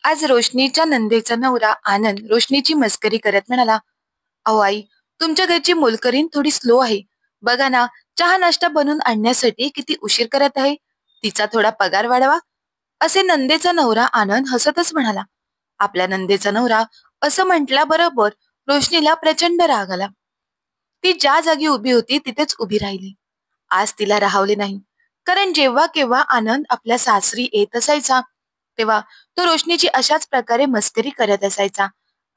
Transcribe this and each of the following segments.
आज रोशनीच्या नंदेचा नवरा आनंद रोशनीची मस्करी करत म्हणाला, अहो आई, तुमच्या घरची मोलकरीण थोडी स्लो आहे. बघा ना, चहा नाश्ता बनवून आणण्यासाठी किती उशीर करत आहे. तिचा थोडा पगार वाढवा. असे नंदेचा नवरा आनंद हसतच म्हणाला. आपल्या नंदेचा नवरा असं म्हटल्याबरोबर रोशनीला प्रचंड राग आला. ती ज्या जागी उभी होती तिथेच उभी राहिली. आज तिला राहावले नाही. कारण जेव्हा केव्हा आनंद आपल्या सासरी येत असायचा तेव्हा तो रोशनीची अशाच प्रकारे मस्करी करत असायचा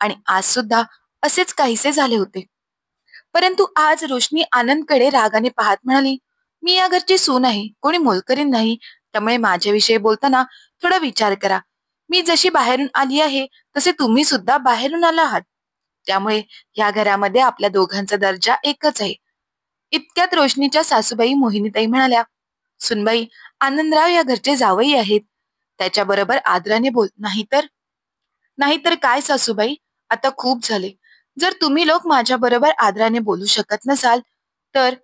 आणि आज सुद्धा असेच काहीसे झाले होते. परंतु आज रोशनी आनंदकडे रागाने पाहत म्हणाली, मी या घरची सून आहे, कोणी मोलकरीण नाही. त्यामुळे माझ्याविषयी बोलताना थोडा विचार करा. मी जशी बाहेरून आली आहे तसे तुम्ही सुद्धा बाहेरून आला आहात. त्यामुळे या घरामध्ये आपल्या दोघांचा दर्जा एकच आहे. इतक्यात रोशनीच्या सासूबाई मोहिनीताई म्हणाल्या, सुनबाई, आनंदराव या घरचे जावई आहेत. त्याच्याबरोबर आदराने बोल. नाहीतर नाहीतर काय सासूबाई, आता खूप झाले. जर तुम्ही लोक माझ्या बरोबर आदराने बोलू शकत नसाल तर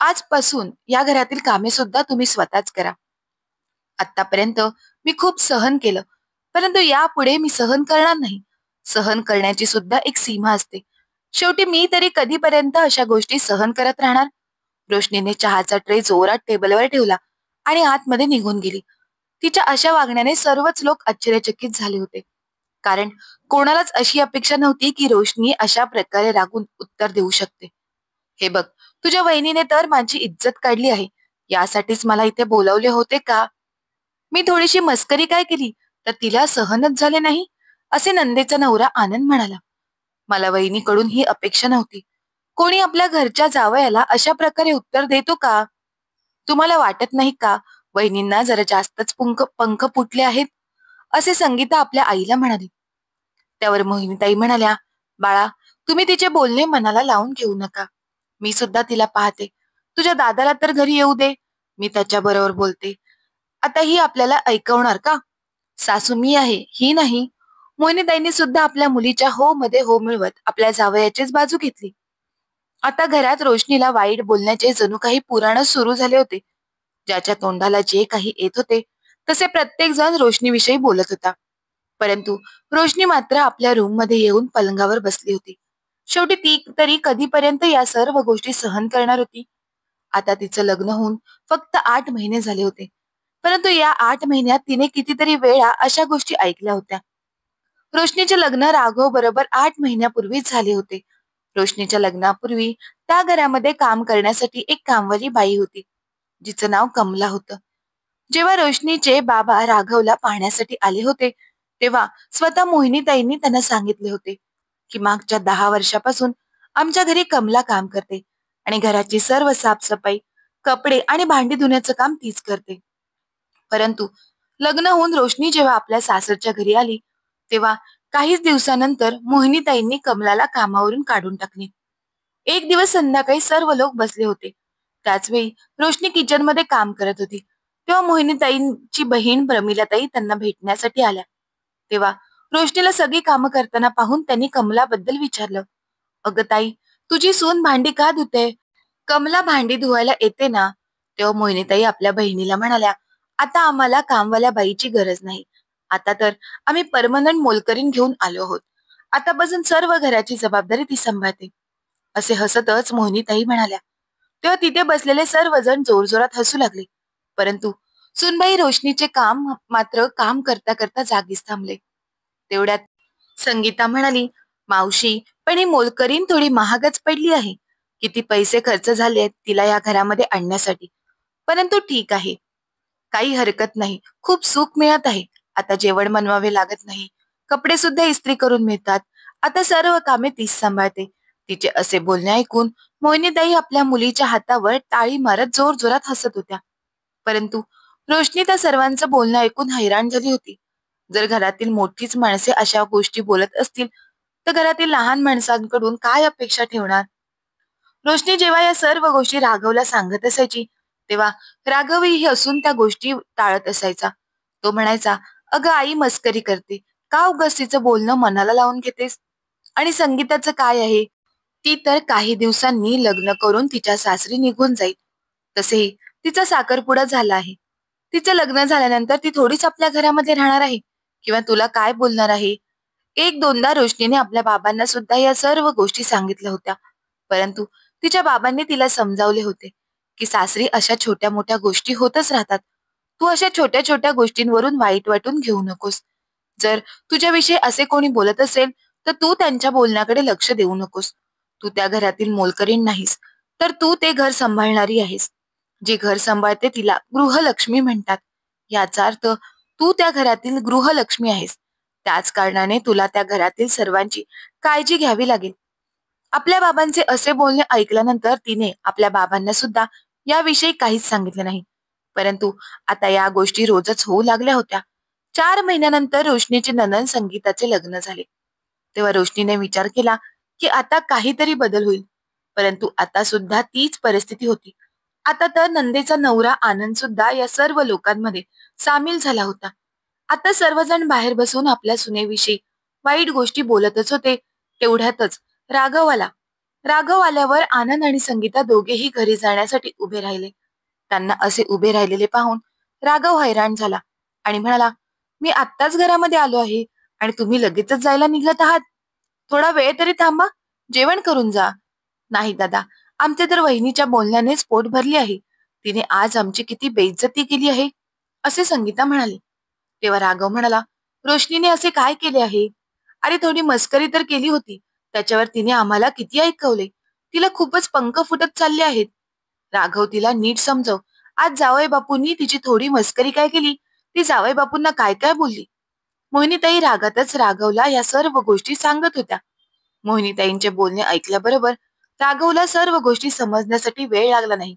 आजपासून या घरातील कामे सुद्धा तुम्ही स्वतःच करा. आतापर्यंत मी खूप सहन केलं, परंतु यापुढे मी सहन करणार नाही. सहन करण्याची सुद्धा एक सीमा असते. शेवटी मी तरी कधीपर्यंत अशा गोष्टी सहन करत राहणार. रोशनीने चहाचा ट्रे जोरात टेबलवर ठेवला आणि आतमध्ये निघून गेली. तिच्या अशा वागण्याने सर्वच लोक आश्चर्यचकित झाले होते. कारण कोणालाच अशी अपेक्षा नव्हती की रोशनी अशा प्रकारे रागून उत्तर देऊ शकते. हे बघ, तुझ्या वहिनीने तर माझी इज्जत काढली आहे. यासाठीच मला इथे बोलावले होते का? मी थोडीशी मस्करी काय केली तर तिला सहनच झाले नाही, असे नंदेचा नवरा आनंद म्हणाला. मला वहिनीकडून ही अपेक्षा नव्हती. कोणी आपल्या घरच्या जावयाला अशा प्रकारे उत्तर देतो का? तुम्हाला वाटत नाही का वहिनींना जरा जास्तच पंख पंख फुटले आहेत? असे संगीता आपल्या आईला म्हणाली. त्यावर मोहिनीताई म्हणाल्या, बाळा, तुम्ही तिचे बोलणे मनाला लावून घेऊ नका. मी सुद्धा तिला पाहते. तुझ्या दादाला तर घरी येऊ दे, मी त्याच्याबरोबर बोलते. आता ही आपल्याला ऐकवणार का? सासू मी आहे, ही नाही. मोहिनीताईंनी सुद्धा आपल्या मुलीच्या हो मध्ये हो मिळवत आपल्या जावयाचीच बाजू घेतली. आता घरात रोशनीला वाईट बोलण्याचे जणू काही पुराणच सुरू झाले होते. ज्याच्या तोंडाला जे काही येत होते तसे प्रत्येक जण रोशनीविषयी बोलत होता. परंतु रोशनी मात्र आपल्या रूम मध्ये येऊन पलंगावर बसली होती. शेवटी ती तरी कधीपर्यंत या सर्व गोष्टी सहन करणार होती? आता तिचं लग्न होऊन फक्त 8 महिने झाले होते. परंतु या 8 महिन्यात तिने कितीतरी वेळा अशा गोष्टी ऐकल्या होत्या. रोशनीचे लग्न राघव बरोबर 8 महिन्यापूर्वीच झाले होते. रोशनीच्या लग्नापूर्वी त्या घरामध्ये काम करण्यासाठी एक कामवाली बाई होती, जिचं नाव कमला होतं. जेव्हा रोशनीचे बाबा राघवला पाहण्यासाठी आले होते तेव्हा स्वतः मोहिनीताईंनी त्यांना सांगितले होते की मागच्या 10 वर्षापासून आमच्या घरी कमला काम करते आणि घराची सर्व साफसफाई, कपडे आणि भांडी धुण्याचं काम तीच करते. परंतु लग्न होऊन रोशनी जेव्हा आपल्या सासरच्या घरी आली तेव्हा काहीच दिवसानंतर मोहिनीताईंनी कमलाला कामावरून काढून टाकले. एक दिवस संध्याकाळी सर्व लोक बसले होते. त्याचवेळी रोशनी किचनमध्ये काम करत होती. तेव्हा मोहिनीताईंची बहीण प्रमिलाताई त्यांना भेटण्यासाठी आल्या. तेव्हा रोशनीला सगळी कामं करताना पाहून त्यांनी कमलाबद्दल विचारलं, अगं ताई, तुझी सून भांडी का धुते? कमला भांडी धुवायला येते ना? तेव्हा मोहिनीताई आपल्या बहिणीला म्हणाल्या, आता आम्हाला कामवाल्या बाईची गरज नाही. आता तर आम्ही परमनंट मोलकरीण घेऊन आलो आहोत. आतापासून सर्व घराची जबाबदारी ती सांभाळते. असे हसतच मोहिनीताई म्हणाल्या. तेव्हा तिथे बसलेले सर्वजण जोरजोरात हसू लागले. परंतु सुनबाई रोशनीचे काम मात्र काम करता करता जागीच थांबले. तेवढ्यात संगीता म्हणाली, मावशी, पण ही मोलकरीण थोडी महागच पडली आहे. किती पैसे खर्च झाले तिला या घरामध्ये आणण्यासाठी. परंतु ठीक आहे, काही हरकत नाही. खूप सुख मिळत आहे. आता जेवण बनवावे लागत नाही. कपडे सुद्धा इस्त्री करून मिळतात. आता सर्व कामे तीच सांभाळते. तिचे असे बोलणे ऐकून मोहिनीताई आपल्या मुलीच्या हातावर टाळी मारत जोर जोरात हसत होत्या. परंतु रोशनी त्या सर्वांचं बोलणं ऐकून हैराण झाली होती. जर घरातील मोठीच माणसे अशा गोष्टी बोलत असतील तर घरातील लहान माणसांकडून काय अपेक्षा ठेवणार? रोशनी जेव्हा या सर्व गोष्टी राघवला सांगत असायची तेव्हा राघवही हसून त्या गोष्टी टाळत असायचा. तो म्हणायचा, अगं आई, मस्करी करते, का उगाच तिचं बोलणं मनाला लावून घेतेस? आणि संगीताचं काय आहे? ती तर काही दिवसांनी लग्न करून तिच्या सासरी निघून जाईल. तसेही तिचा साखरपुडा झाला आहे. तिचं लग्न झाल्यानंतर ती थोडीच आपल्या घरामध्ये राहणार आहे किंवा तुला काय बोलणार आहे. एक दोनदा रोशनीने आपल्या बाबांना सुद्धा या सर्व गोष्टी सांगितल्या होत्या, परंतु तिच्या बाबांनी तिला समजावले होते की सासरी अशा छोट्या मोठ्या गोष्टी होतच राहतात. तू अशा छोट्या छोट्या गोष्टींवरून वाईट वाटून घेऊ नकोस. जर तुझ्याविषयी असे कोणी बोलत असेल तर तू त्यांच्या बोलण्याकडे लक्ष देऊ नकोस. तू त्या घरातील मोलकरीण नाहीस, तर तू ते घर सांभाळणारी आहेस. जे घर सांभाळते तिला गृहलक्ष्मी म्हणतात. याचा अर्थ तू त्या घरातील गृहलक्ष्मी आहेस. त्याच कारणाने तुला त्या घरातील सर्वांची काळजी घ्यावी लागेल. आपल्या बाबांचे असे बोलणे ऐकल्यानंतर तिने आपल्या बाबांना सुद्धा याविषयी काहीच सांगितले नाही. परंतु आता या गोष्टी रोजच होऊ लागल्या होत्या. 4 महिन्यानंतर रोशनीचे नणंद संगीताचे लग्न झाले. तेव्हा रोशनीने विचार केला की आता काहीतरी बदल होईल. परंतु आता सुद्धा तीच परिस्थिती होती. आता तर नंदेचा नवरा आनंद सुद्धा या सर्व लोकांमध्ये सामील झाला होता. आता सर्वजण बाहेर बसून आपल्या सुनेविषयी वाईट गोष्टी बोलतच होते. तेवढ्यातच राघव आला. राघव आल्यावर आनंद आणि संगीता दोघेही घरी जाण्यासाठी उभे राहिले. त्यांना असे उभे राहिलेले पाहून राघव हैराण झाला आणि म्हणाला, मी आत्ताच घरामध्ये आलो आहे आणि तुम्ही लगेचच जायला निघत आहात. थोडा वेळ तरी थांबा, जेवण करून जा. नाही दादा, आमचे तर वहिनीच्या बोलण्यानेच पोट भरले आहे. तिने आज आमची किती बेइज्जती केली आहे, असे संगीता म्हणाली. तेव्हा राघव म्हणाला, रोशनीने असे काय केले आहे? अरे थोडी मस्करी तर केली होती, त्याच्यावर तिने आम्हाला किती ऐकवले. तिला खूपच पंख फुटत चालले आहेत. राघव, तिला नीट समजव. आज जावई बापूंनी तिची थोडी मस्करी काय केली, ती जावई बापूंना काय काय बोलली. मोहिनीताई रागातच राघवला या सर्व गोष्टी सांगत होत्या. मोहिनीताईंचे बोलणे ऐकल्याबरोबर राघवला सर्व गोष्टी समजण्यासाठी वेळ लागला नाही.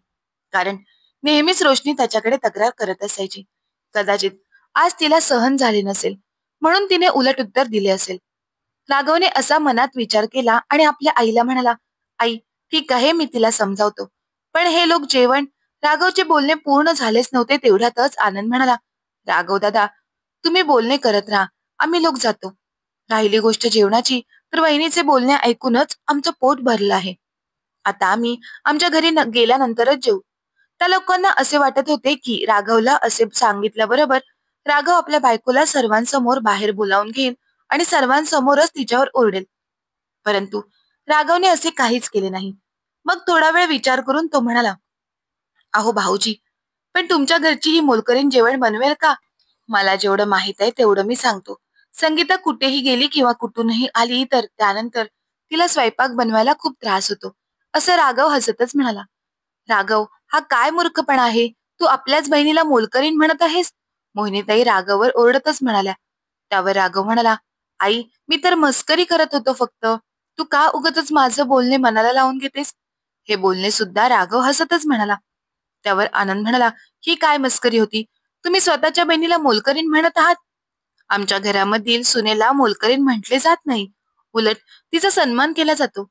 कारण नेहमीच रोशनी त्याच्याकडे तक्रार करत असायची. कदाचित आज तिला सहन झाले नसेल, म्हणून तिने उलट उत्तर दिले असेल. राघवने असा मनात विचार केला आणि आपल्या आईला म्हणाला, आई, ठीक आहे, मी तिला समजावतो. पण हे लोक जेवण. राघवचे बोलणे पूर्ण झालेच नव्हते तेवढ्यातच आनंद म्हणाला, राघव दादा, तुम्ही बोलणे करत राहा, आम्ही लोक जातो. राहिली गोष्ट जेवणाची, तर वहिनीचे बोलणे ऐकूनच आमचं पोट भरलं आहे. आता आम्ही आमच्या घरी गेल्यानंतरच जेवू. त्या लोकांना असे वाटत होते की राघवला असे सांगितल्याबरोबर राघव आपल्या बायकोला सर्वांसमोर बाहेर बोलावून घेईल आणि सर्वांसमोरच तिच्यावर ओरडेल. परंतु राघवने असे काहीच केले नाही. मग थोडा वेळ विचार करून तो म्हणाला, अहो भाऊजी, पण तुमच्या घरची ही मोलकरीण जेवण बनवेल का? मला जेवढं माहित आहे तेवढं मी सांगतो. संगीता कुठेही गेली किंवा कुठूनही आली तर त्यानंतर तिला स्वयंपाक बनवायला खूप त्रास होतो, असं राघव हसतच म्हणाला. राघव, हा काय मूर्खपणा आहे? तू आपल्याच बहिणीला मोलकरीण म्हणत आहेस? मोहिनीताई राघववर ओरडतच म्हणाल्या. त्यावर राघव म्हणाला, आई, मी तर मस्करी करत होतो फक्त. तू का उगतच माझं बोलणे मनाला लावून घेतेस? हे बोलणे सुद्धा राघव हसतच म्हणाला. त्यावर आनंद म्हणाला, ही काय मस्करी होती? तुम्ही स्वतःच्या बहिणीला मोलकरीण म्हणत आहात? आमच्या घरामधील सुनेला मोलकरीण म्हटले जात नाही. उलट तिचा सन्मान केला जातो.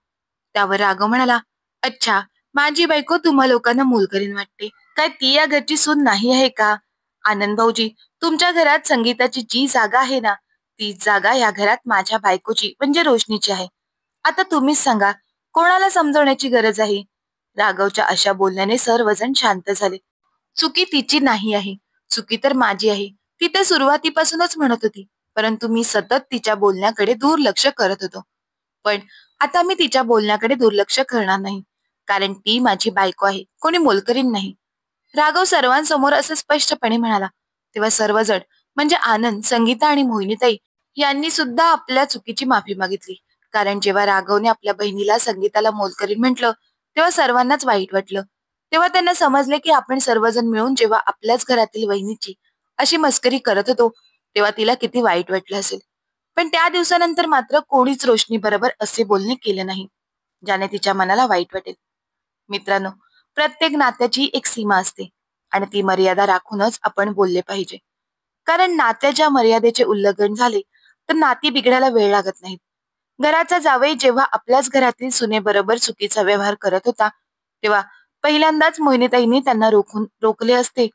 त्यावर राघव म्हणाला, अच्छा, माझी बायको तुम्हा लोकांना मोलकरीण वाटते. काय ती या घरची सून नाही आहे का? आनंद भाऊजी, तुमच्या घरात संगीताची जी जागा आहे ना, तीच जागा या घरात माझ्या बायकोची म्हणजे रोशनीची आहे. आता तुम्हीच सांगा, कोणाला समजवण्याची गरज आहे? राघवच्या अशा बोलण्याने सर्वजण शांत झाले. चुकी तिची नाही आहे, चुकी तर माझी आहे. ती तर सुरुवातीपासूनच म्हणत होती, परंतु मी सतत तिच्या बोलण्याकडे दुर्लक्ष करत होतो. पण आता मी तिच्या बोलण्याकडे दुर्लक्ष करणार नाही, कारण ती माझी बायको आहे, कोणी मोलकरीण नाही. राघव सर्वांसमोर असं स्पष्टपणे म्हणाला. तेव्हा सर्वजण म्हणजे आनंद, संगीता आणि मोहिनीताई यांनी सुद्धा आपल्या चुकीची माफी मागितली. कारण जेव्हा राघवने आपल्या बहिणीला संगीताला मोलकरीण म्हटलं, तेव्हा सर्वांनाच वाईट वाटलं. तेव्हा त्यांना समजले की आपण सर्वजण मिळून जेव्हा आपल्याच घरातील वहिनीची अशी मस्करी करत होतो, तेव्हा तिला किती वाईट वाटलं असेल. पण त्या दिवसानंतर मात्र कोणीच रोशनी बरोबर असे बोलणे केले नाही, ज्याने तिच्या मनाला वाईट वाटेल. मित्रांनो, प्रत्येक नात्याची एक सीमा असते आणि ती मर्यादा राखूनच आपण बोलले पाहिजे. कारण नात्याच्या मर्यादेचे उल्लंघन झाले तर नाती बिघडायला वेळ लागत नाहीत. घराचा जावई जेव्हा आपल्याच घरातील सुनेबरोबर चुकीचा व्यवहार करत होता, तेव्हा पहिल्यांदाच मोहिनीताईंनी त्यांना रोखले असते,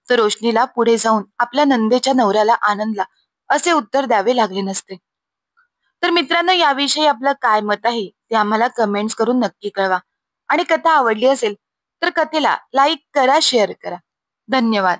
तर रोशनीला पुढे जाऊन आपल्या नंदेच्या नवऱ्याला आनंदला असे उत्तर द्यावे लागले नसते. तर मित्रांनो, याविषयी आपलं काय मत आहे ते आम्हाला कमेंट्स करून नक्की कळवा. आणि कथा आवडली असेल तर कथेला लाईक करा, शेअर करा. धन्यवाद.